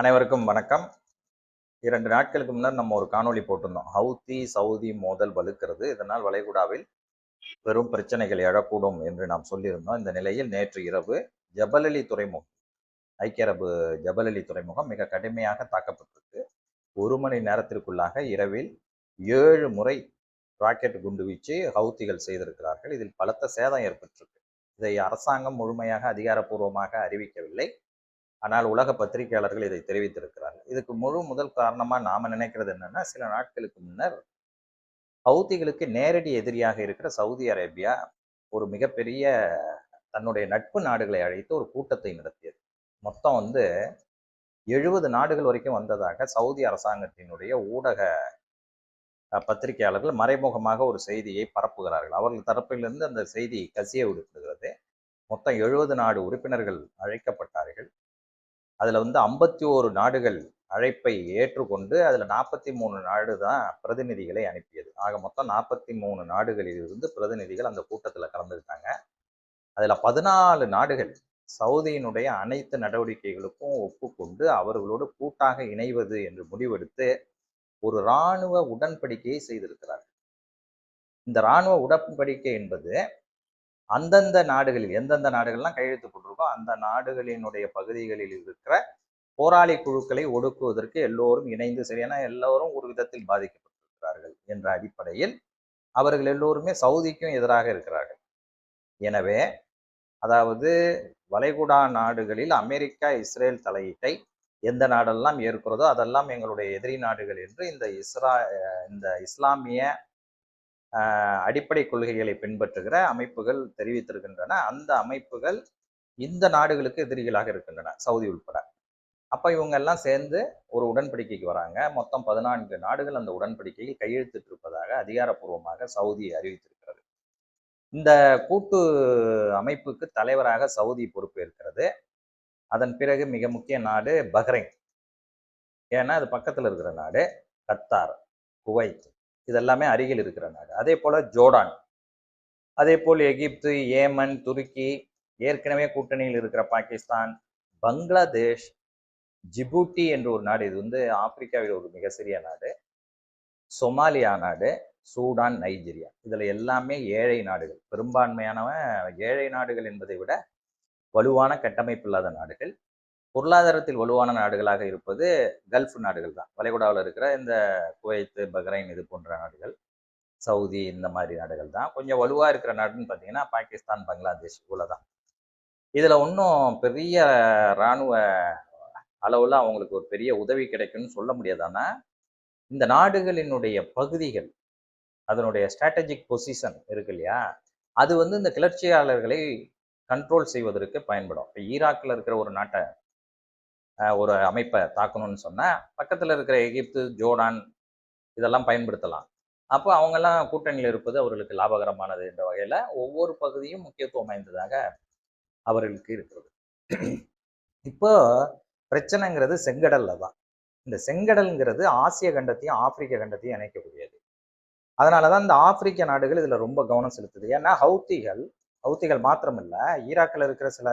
அனைவருக்கும் வணக்கம். 2 நாட்களுக்கு முன்னர் நம்ம ஒரு காணொளி போட்டிருந்தோம். ஹவுத்தி சவுதி மோதல் வலுக்கிறது, இதனால் வளைகுடாவில் பெரும் பிரச்சனைகள் எழக்கூடும் என்று நாம் சொல்லியிருந்தோம். இந்த நிலையில் நேற்று இரவு ஜபல் அலி துறைமுகம், ஐக்கிய அரபு ஜபல் அலி துறைமுகம் மிக கடுமையாக தாக்கப்பட்டிருக்கு. 1 மணி நேரத்திற்குள்ளாக இரவில் 7 முறை ராக்கெட் குண்டுவீச்சு ஹவுத்திகள் செய்திருக்கிறார்கள். இதில் பலத்த சேதம் ஏற்பட்டிருக்கு. இதை அரசாங்கம் முழுமையாக அதிகாரப்பூர்வமாக அறிவிக்கவில்லை. ஆனால் உலக பத்திரிகையாளர்கள் இதை தெரிவித்திருக்கிறார்கள். இதுக்கு முதல் காரணமா நாம நினைக்கிறது என்னன்னா, சில நாட்களுக்கு முன்னர் ஹவுதிகளுக்கு நேரடி எதிரியாக இருக்கிற சவுதி அரேபியா ஒரு மிகப்பெரிய தன்னுடைய நட்பு நாடுகளை அழைத்து ஒரு கூட்டத்தை நடத்தியது. மொத்தம் 70 நாடுகள் வரைக்கும் வந்ததாக சவுதி அரசாங்கத்தினுடைய ஊடக பத்திரிகையாளர்கள் மறைமுகமாக ஒரு செய்தியை பரப்புகிறார்கள். அவர்கள் தரப்பிலிருந்து அந்த செய்தி கசிய விடுகிறது. மொத்தம் 70 நாடு உறுப்பினர்கள் அழைக்கப்பட்டார்கள். அதுல 51 நாடுகள் அழைப்பை ஏற்றுக்கொண்டு அதுல 43 நாடு தான் பிரதிநிதிகளை அனுப்பியது. ஆக மொத்தம் 43 நாடுகளில் இருந்து பிரதிநிதிகள் அந்த கூட்டத்துல கலந்துக்கிட்டாங்க. அதுல 14 நாடுகள் சவுதியினுடைய அனைத்து நடவடிக்கைகளுக்கும் ஒப்புக்கொண்டு அவர்களோடு கூட்டாக இணைவது என்று முடிவெடுத்து ஒரு இராணுவ உடன்படிக்கையை செய்திருக்கிறார்கள். இந்த இராணுவ உடன்படிக்கை என்பது அந்தந்த நாடுகளில் எந்தெந்த நாடுகள்லாம் கையெழுத்து போட்டிருக்கோ அந்த நாடுகளினுடைய பகுதிகளில் இருக்கிற போராளி குழுக்களை ஒடுக்குவதற்கு எல்லோரும் இணைந்து சரியான எல்லோரும் ஒரு விதத்தில் பாதிக்கப்பட்டிருக்கிறார்கள் என்ற அடிப்படையில் அவர்கள் எல்லோருமே சவுதிக்கும் எதிராக இருக்கிறார்கள். எனவே அதாவது வளைகுடா நாடுகளில் அமெரிக்கா இஸ்ரேல் தலையீட்டை எந்த நாடெல்லாம் ஏற்கிறதோ அதெல்லாம் எங்களுடைய எதிரி நாடுகள் என்று இந்த இஸ்லாமிய அடிப்படை கொள்கைகளை பின்பற்றுகிற அமைப்புகள் தெரிவித்திருக்கின்றன. அந்த அமைப்புகள் இந்த நாடுகளுக்கு எதிரிகளாக இருக்கின்றன, சவுதி உட்பட. அப்ப இவங்க எல்லாம் சேர்ந்து ஒரு உடன்படிக்கைக்கு வராங்க. மொத்தம் 14 நாடுகள் அந்த உடன்படிக்கையில் கையெழுத்திட்டிருப்பதாக அதிகாரப்பூர்வமாக சவுதி அறிவித்திருக்கிறது. இந்த கூட்டு அமைப்புக்கு தலைவராக சவுதி பொறுப்பேற்கிறது. அதன் பிறகு மிக முக்கிய நாடு பஹ்ரைன், ஏன்னா அது பக்கத்துல இருக்கிற நாடு. கத்தார், குவைத், இதெல்லாமே அருகில் இருக்கிற நாடு. அதே போல ஜோர்டான், அதே போல் எகிப்து, ஏமன், துருக்கி, ஏற்கனவே கூட்டணியில் இருக்கிற பாகிஸ்தான், பங்களாதேஷ், ஜிபூட்டி என்ற ஒரு நாடு, இது ஆப்பிரிக்காவில் ஒரு மிக சிறிய நாடு, சொமாலியா நாடு, சூடான், நைஜீரியா, இதுல எல்லாமே ஏழை நாடுகள். பெரும்பான்மையானவன் ஏழை நாடுகள் என்பதை விட வலுவான கட்டமைப்பு இல்லாத நாடுகள். பொருளாதாரத்தில் வலுவான நாடுகளாக இருப்பது கல்ஃப் நாடுகள் தான். வளைகுடாவில் இருக்கிற இந்த குவைத்து, பஹ்ரைன் இது போன்ற நாடுகள், சவுதி, இந்த மாதிரி நாடுகள் தான். கொஞ்சம் வலுவா இருக்கிற நாடுன்னு பார்த்தீங்கன்னா பாகிஸ்தான், பங்களாதேஷ், இவ்வளவுதான். இதுல ஒன்றும் பெரிய இராணுவ அளவுல அவங்களுக்கு ஒரு பெரிய உதவி கிடைக்கும்னு சொல்ல முடியாது. ஆனா இந்த நாடுகளினுடைய பகுதிகள், அதனுடைய ஸ்ட்ராட்டஜிக் பொசிஷன் இருக்கு இல்லையா, அது இந்த கிளர்ச்சியாளர்களை கண்ட்ரோல் செய்வதற்கு பயன்படும். இப்போ ஈராக்கில் இருக்கிற ஒரு நாட்டை, ஒரு அமைப்பை தாக்கணும்னு சொன்னா பக்கத்துல இருக்கிற எகிப்து, ஜோர்டான் இதெல்லாம் பயன்படுத்தலாம். அப்போ அவங்கெல்லாம் கூட்டணியில் இருப்பது அவர்களுக்கு லாபகரமானது என்ற வகையில ஒவ்வொரு பகுதியும் முக்கியத்துவம் வாய்ந்ததாக அவர்களுக்கு இருக்கிறது. இப்போ பிரச்சனைங்கிறது செங்கடல்ல தான். இந்த செங்கடல்ங்கிறது ஆசிய கண்டத்தையும் ஆப்பிரிக்க கண்டத்தையும் இணைக்கக்கூடியது. அதனாலதான் இந்த ஆப்பிரிக்க நாடுகள் இதுல ரொம்ப கவனம் செலுத்துது. ஏன்னா ஹவுத்திகள் மாத்திரமில்ல, ஈராக்கில் இருக்கிற சில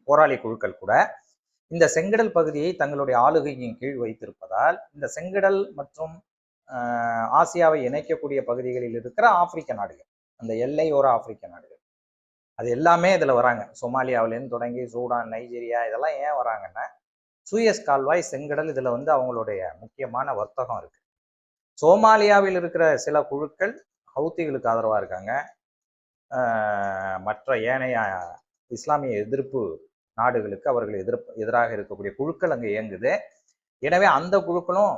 போராளி குழுக்கள் கூட இந்த செங்கடல் பகுதியை தங்களுடைய ஆளுகையின் கீழ் வைத்திருப்பதால் இந்த செங்கடல் மற்றும் ஆசியாவை இணைக்கக்கூடிய பகுதிகளில் இருக்கிற ஆப்பிரிக்க நாடுகள், அந்த எல்லையோர ஆப்பிரிக்க நாடுகள், அது எல்லாமே இதுல வராங்க. சொமாலியாவிலேருந்து தொடங்கி சூடான், நைஜீரியா, இதெல்லாம் ஏன் வராங்கன்னா சூயஸ் கால்வாய், செங்கடல், இதுல அவங்களுடைய முக்கியமான வர்த்தகம் இருக்கு. சோமாலியாவில் இருக்கிற சில குழுக்கள் ஹவுத்திகளுக்கு ஆதரவா இருக்காங்க. மற்ற ஏனைய இஸ்லாமிய எதிர்ப்பு நாடுகளுக்கு அவர்கள் எதிராக இருக்கக்கூடிய குழுக்கள் அங்கே இயங்குது. எனவே அந்த குழுக்களும்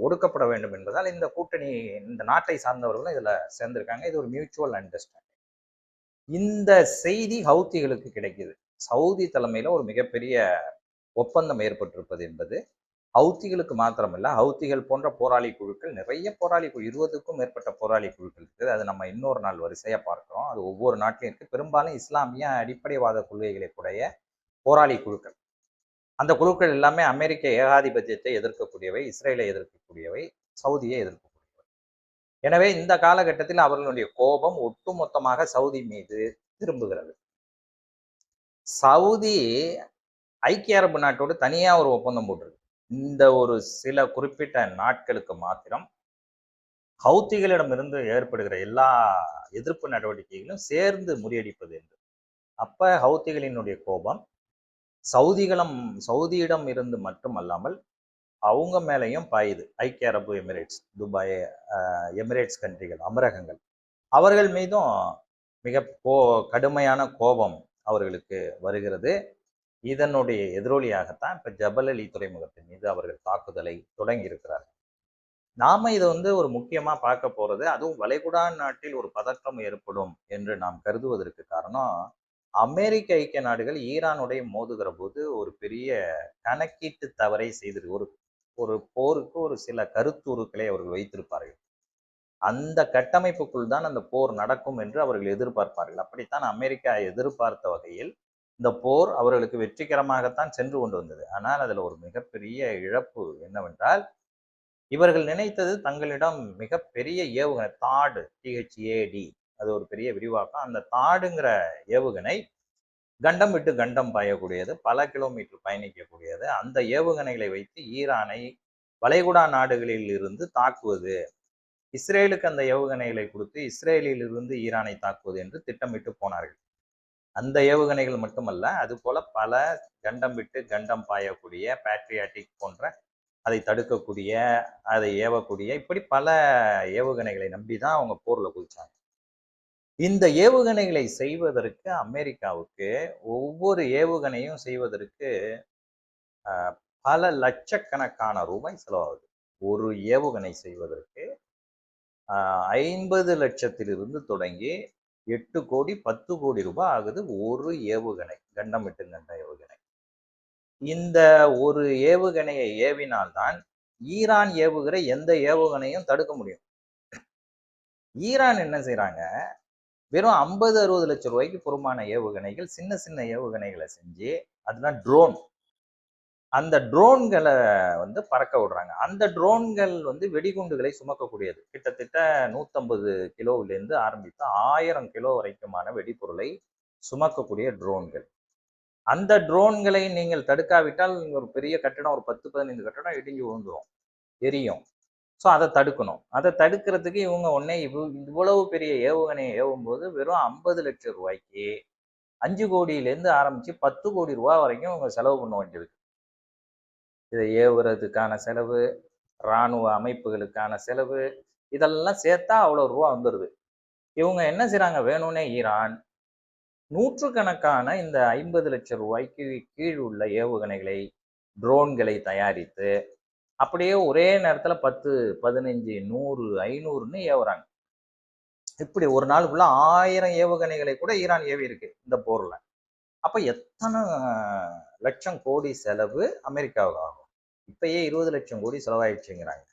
ஒடுக்கப்பட வேண்டும் என்பதால் இந்த கூட்டணி, இந்த நாட்டை சார்ந்தவர்களும் இதுல சேர்ந்திருக்காங்க. இது ஒரு மியூச்சுவல் அண்டர்ஸ்டாண்டிங். இந்த செய்தி ஹவுத்திகளுக்கு கிடைக்குது. சவுதி தலைமையில ஒரு மிகப்பெரிய ஒப்பந்தம் ஏற்பட்டிருப்பது என்பது ஹவுத்திகளுக்கு மாத்திரமல்ல, ஹவுத்திகள் போன்ற போராளி குழுக்கள், நிறைய போராளி குழு, 20க்கும் மேற்பட்ட போராளி குழுக்கள் இருக்குது. அது நம்ம இன்னொரு நாள் வரிசையா பார்க்கிறோம். அது ஒவ்வொரு நாட்டிலும் இருக்கு. பெரும்பாலும் இஸ்லாமிய அடிப்படைவாத கொள்கைகளை உடைய போராளி குழுக்கள். அந்த குழுக்கள் எல்லாமே அமெரிக்க ஏகாதிபத்தியத்தை எதிர்க்கக்கூடியவை, இஸ்ரேலை எதிர்க்கக்கூடியவை, சவுதியை எதிர்க்கக்கூடியவை. எனவே இந்த காலகட்டத்தில் அவர்களுடைய கோபம் ஒட்டுமொத்தமாக சவுதி மீது திரும்புகிறது. சவுதி ஐக்கிய அரபு நாட்டோடு தனியா ஒரு ஒப்பந்தம் போட்டிருக்கு. இந்த ஒரு சில குறிப்பிட்ட நாட்களுக்கு மாத்திரம் ஹவுத்திகளிடமிருந்து ஏற்படுகிற எல்லா எதிர்ப்பு நடவடிக்கைகளும் சேர்ந்து முறியடிப்பது என்று. அப்ப ஹவுத்திகளினுடைய கோபம் சவுதிகளும் சவுதியிடம் இருந்து மட்டுமல்லாமல் அவங்க மேலையும் பாயுது. ஐக்கிய அரபு எமிரேட்ஸ், துபாய், எமிரேட்ஸ் கண்ட்ரிகள், அமரகங்கள் அவர்கள் மீதும் மிக கடுமையான கோபம் அவர்களுக்கு வருகிறது. இதனுடைய எதிரொலியாகத்தான் இப்ப ஜபல் அலி துறைமுகத்தின் மீது அவர்கள் தாக்குதலை தொடங்கி இருக்கிறார்கள். நாம இதை ஒரு முக்கியமா பார்க்க போறது, அதுவும் வளைகுடா நாட்டில் ஒரு பதற்றம் ஏற்படும் என்று நாம் கருதுவதற்கு காரணம், அமெரிக்க ஐக்கிய நாடுகள் ஈரானுடைய மோதுகிற போது ஒரு பெரிய கணக்கீட்டு தவறை செய்திருக்கு. ஒரு ஒரு போருக்கு ஒரு சில கருத்துருக்களை அவர்கள் வைத்திருப்பார்கள். அந்த கட்டமைப்புக்குள் தான் அந்த போர் நடக்கும் என்று அவர்கள் எதிர்பார்ப்பார்கள். அப்படித்தான் அமெரிக்கா எதிர்பார்த்த வகையில் இந்த போர் அவர்களுக்கு வெற்றிகரமாகத்தான் சென்று கொண்டு வந்தது. ஆனால் அதுல ஒரு மிகப்பெரிய இழப்பு என்னவென்றால், இவர்கள் நினைத்தது தங்களிடம் மிகப்பெரிய ஏவுகணை தாடு, THAD, அது ஒரு பெரிய விரிவாக்கம். அந்த தாடுங்கிற ஏவுகணை கண்டம் விட்டு கண்டம் பாயக்கூடியது, பல கிலோமீட்டர் பயணிக்கக்கூடியது. அந்த ஏவுகணைகளை வைத்து ஈரானை வளைகுடா நாடுகளில் இருந்து தாக்குவது, இஸ்ரேலுக்கு அந்த ஏவுகணைகளை கொடுத்து இஸ்ரேலில் இருந்து ஈரானை தாக்குவது என்று திட்டமிட்டு போனார்கள். அந்த ஏவுகணைகள் மட்டுமல்ல, அது போல பல கண்டம் விட்டு கண்டம் பாயக்கூடிய பேட்ரியாட்டிக் போன்ற அதை தடுக்கக்கூடிய, அதை ஏவக்கூடிய, இப்படி பல ஏவுகணைகளை நம்பிதான் அவங்க போர்ல குதிச்சாங்க. இந்த ஏவுகணைகளை செய்வதற்கு அமெரிக்காவுக்கு ஒவ்வொரு ஏவுகணையும் செய்வதற்கு பல லட்சக்கணக்கான ரூபாய் செலவாகுது. ஒரு ஏவுகணை செய்வதற்கு 50 லட்சத்திலிருந்து தொடங்கி 8 கோடி 10 கோடி ரூபாய் ஆகுது ஒரு ஏவுகணை, கண்டம் விட்டு கண்டம் ஏவுகணை. இந்த ஒரு ஏவுகணையை ஏவினால்தான் ஈரான் ஏவுகிற எந்த ஏவுகணையும் தடுக்க முடியும். ஈரான் என்ன செய்யறாங்க, வெறும் 50-60 லட்சம் ரூபாய்க்கு பொறுமான ஏவுகணைகள், சின்ன சின்ன ஏவுகணைகளை செஞ்சு, அதுதான் ட்ரோன், அந்த ட்ரோன்களை பறக்க விடுறாங்க. அந்த ட்ரோன்கள் வெடிகுண்டுகளை சுமக்கக்கூடியது. கிட்டத்தட்ட 150 கிலோவிலிருந்து ஆரம்பித்து 1000 கிலோ வரைக்குமான வெடிப்பொருளை சுமக்கக்கூடிய ட்ரோன்கள். அந்த ட்ரோன்களை நீங்கள் தடுக்காவிட்டால் ஒரு பெரிய கட்டடம், ஒரு 10-15 கட்டடம் இடிஞ்சு விழுந்துரும், எரியும். ஸோ அதை தடுக்கணும். அதை தடுக்கிறதுக்கு இவங்க உடனே இவ்வளவு பெரிய ஏவுகணையை ஏவும் போது வெறும் 50 லட்சம் ரூபாய்க்கு 5 கோடியிலேருந்து ஆரம்பிச்சு 10 கோடி ரூபாய் வரைக்கும் இவங்க செலவு பண்ண வேண்டியிருக்கு. இதை ஏவுறதுக்கான செலவு, இராணுவ அமைப்புகளுக்கான செலவு, இதெல்லாம் சேர்த்தா அவ்வளோ ரூபா வந்துடுது. இவங்க என்ன செய்றாங்க, வேணும்னே ஈரான் நூற்றுக்கணக்கான இந்த 50 லட்சம் ரூபாய்க்கு கீழ் உள்ள ஏவுகணைகளை, ட்ரோன்களை தயாரித்து அப்படியே ஒரே நேரத்துல 10, 15, 100, 500ன்னு ஏவுறாங்க. இப்படி ஒரு நாளுக்குள்ள 1000 ஏவுகணைகளை கூட ஈரான் ஏவி இருக்கு இந்த போர்ல. அப்ப எத்தனை லட்சம் கோடி செலவு அமெரிக்காவுக்கு ஆகும்? இப்பயே 20 லட்சம் கோடி செலவாயிடுச்சுங்கிறாங்க.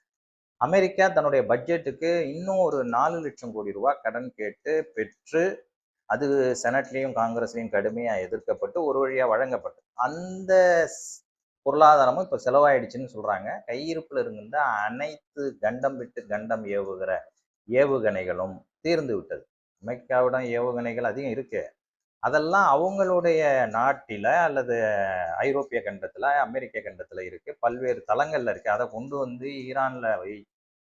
அமெரிக்கா தன்னுடைய பட்ஜெட்டுக்கு இன்னும் ஒரு 4 லட்சம் கோடி ரூபாய் கடன் கேட்டு பெற்று, அது செனட்லயும் காங்கிரஸ்லயும் கடுமையா எதிர்க்கப்பட்டு ஒரு வழியா வழங்கப்பட்டு, அந்த பொருளாதாரமும் இப்ப செலவாயிடுச்சுன்னு சொல்றாங்க. கையிருப்புல இருந்த அனைத்து கண்டம் விட்டு கண்டம் ஏவுகிற ஏவுகணைகளும் தீர்ந்து விட்டது. அமெரிக்காவிடம் ஏவுகணைகள் அதிகம் இருக்கு. அதெல்லாம் அவங்களுடைய நாட்டில அல்லது ஐரோப்பிய கண்டத்துல, அமெரிக்க கண்டத்துல இருக்கு, பல்வேறு தளங்கள்ல இருக்கு. அதை கொண்டு ஈரான்ல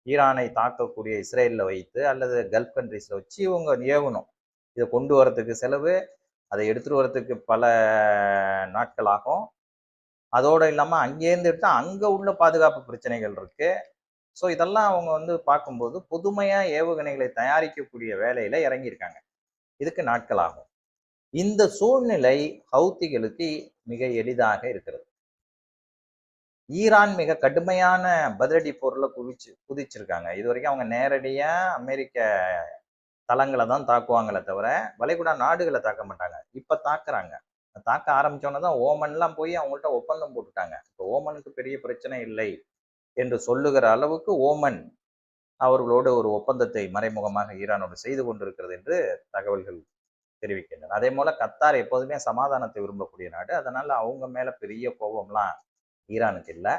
ஈரானை தாக்கக்கூடிய இஸ்ரேல்ல வைத்து அல்லது கல்ஃப் கண்ட்ரிஸ்ல வச்சு இவங்க ஏவணும். இதை கொண்டு வரதுக்கு செலவு, அதை எடுத்துட்டு வரதுக்கு பல நாட்கள் ஆகும். அதோட இல்லாம அங்கேருந்து எடுத்தா அங்க உள்ள பாதுகாப்பு பிரச்சனைகள் இருக்கு. ஸோ இதெல்லாம் அவங்க பார்க்கும்போது புதுமையா ஏவுகணைகளை தயாரிக்கக்கூடிய வேலையில இறங்கியிருக்காங்க. இதுக்கு நாட்கள் ஆகும். இந்த சூழ்நிலை ஹவுத்திகளுக்கு மிக எளிதாக இருக்கிறது. ஈரான் மிக கடுமையான பதிலடி போர்ல குதிச்சிருக்காங்க. இது வரைக்கும் அவங்க நேரடியா அமெரிக்க தளங்களை தான் தாக்குவாங்களே தவிர வளைகுடா நாடுகளை தாக்க மாட்டாங்க. இப்ப தாக்குறாங்க. தாக்க ஆரம்பிச்சோன்னு தான் ஓமன்லாம் போய் அவங்கள்ட்ட ஒப்பந்தம் போட்டுட்டாங்க. இப்போ ஓமனுக்கு பெரிய பிரச்சனை இல்லை என்று சொல்லுகிற அளவுக்கு ஓமன் அவர்களோடு ஒரு ஒப்பந்தத்தை மறைமுகமாக ஈரானோடு செய்து கொண்டிருக்கிறது என்று தகவல்கள் தெரிவிக்கின்றன. அதே போல கத்தார் எப்போதுமே சமாதானத்தை விரும்பக்கூடிய நாடு. அதனால அவங்க மேல பெரிய கோபம்லாம் ஈரானுக்கு இல்லை.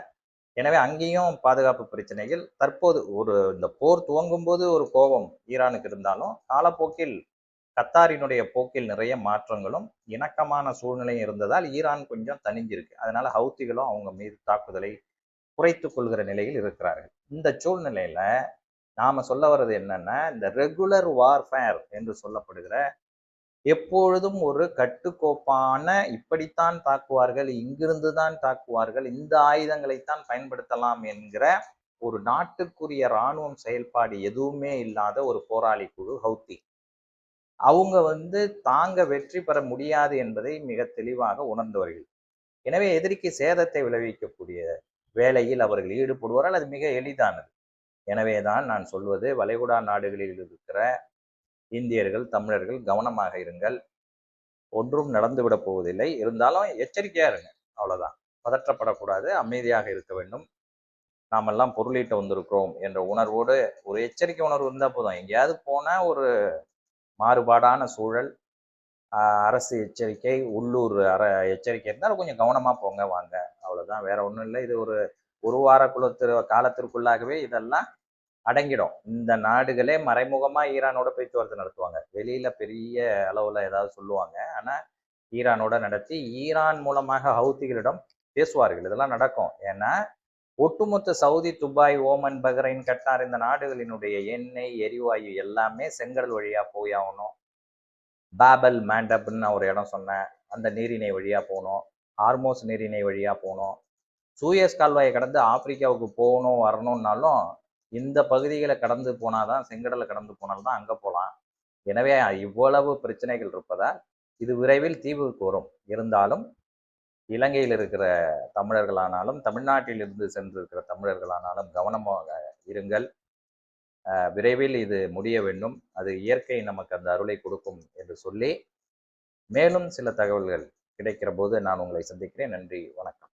எனவே அங்கேயும் பாதுகாப்பு பிரச்சனைகள் தற்போது இந்த போர் துவங்கும் போது ஒரு கோபம் ஈரானுக்கு இருந்தாலும் காலப்போக்கில் கத்தாரினுடைய போக்கில் நிறைய மாற்றங்களும் இணக்கமான சூழ்நிலையும் இருந்ததால் ஈரான் கொஞ்சம் தனிஞ்சிருக்கு. அதனால ஹவுத்திகளும் அவங்க மீது தாக்குதலை குறைத்துக் கொள்கிற நிலையில் இருக்கிறார்கள். இந்த சூழ்நிலையில நாம சொல்ல வர்றது என்னன்னா, இந்த ரெகுலர் வார்ஃபேர் என்று சொல்லப்படுகிற எப்பொழுதும் ஒரு கட்டுக்கோப்பான இப்படித்தான் தாக்குவார்கள், இங்கிருந்து தான் தாக்குவார்கள், இந்த ஆயுதங்களைத்தான் பயன்படுத்தலாம் என்கிற ஒரு நாட்டுக்குரிய இராணுவம் செயல்பாடு எதுவுமே இல்லாத ஒரு போராளி குழு ஹவுத்தி. அவங்க தாங்க வெற்றி பெற முடியாது என்பதை மிக தெளிவாக உணர்ந்தவர்கள். எனவே எதிரிக்கு சேதத்தை விளைவிக்கக்கூடிய வேலையில் அவர்கள் ஈடுபடுவார்கள். அது மிக எளிதானது. எனவேதான் நான் சொல்வது, வளைகுடா நாடுகளில் இருக்கிற இந்தியர்கள், தமிழர்கள் கவனமாக இருங்கள். ஒன்றும் நடந்துவிடப் போவதில்லை. இருந்தாலும் எச்சரிக்கையா இருங்க. அவ்வளவுதான். பதற்றப்படக்கூடாது, அமைதியாக இருக்க வேண்டும். நாமெல்லாம் பொருளீட்ட வந்திருக்கிறோம் என்ற உணர்வோடு ஒரு எச்சரிக்கை உணர்வு இருந்தா போதும். எங்கேயாவது போனா ஒரு மாறுபாடான சூழல், அரசு எச்சரிக்கை, உள்ளூர் எச்சரிக்கை இருந்தாலும் கொஞ்சம் கவனமா போங்க வாங்க. அவ்வளவுதான். வேற ஒண்ணும் இல்லை. இது ஒரு வார காலத்திற்குள்ளாகவே இதெல்லாம் அடங்கிடும். இந்த நாடுகளே மறைமுகமா ஈரானோட பேச்சுவார்த்தை நடத்துவாங்க. வெளியில பெரிய அளவுல ஏதாவது சொல்லுவாங்க. ஆனா ஈரானோட நடத்தி ஈரான் மூலமாக ஹவுத்திகளிடம் பேசுவார்கள். இதெல்லாம் நடக்கும். ஏன்னா ஒட்டுமொத்த Saudi, Dubai, Oman, Bahrain, Qatar இந்த நாடுகளினுடைய எண்ணெய், எரிவாயு எல்லாமே செங்கடல் வழியா போய் ஆகணும். பாபல் மேண்டப்னு நான் ஒரு இடம் சொன்னேன். அந்த நீரிணை வழியா போகணும். ஹார்மோஸ் நீரிணை வழியா போகணும். சூயஸ் கால்வாயை கடந்து ஆப்பிரிக்காவுக்கு போகணும் வரணும்னாலும் இந்த பகுதிகளை கடந்து போனாதான், செங்கடலை கடந்து போனால்தான் அங்க போகலாம். எனவே இவ்வளவு பிரச்சனைகள் இருப்பதால் இது விரைவில் தீவுக்கு வரும். இருந்தாலும் இலங்கையில் இருக்கிற தமிழர்களானாலும், தமிழ்நாட்டில் இருந்து சென்றிருக்கிற தமிழர்களானாலும் கவனமாக இருங்கள். விரைவில் இது முடிய வேண்டும். அது இயற்கை நமக்கு அந்த அருளை கொடுக்கும் என்று சொல்லி, மேலும் சில தகவல்கள் கிடைக்கிற போது நான் உங்களை சந்திக்கிறேன். நன்றி, வணக்கம்.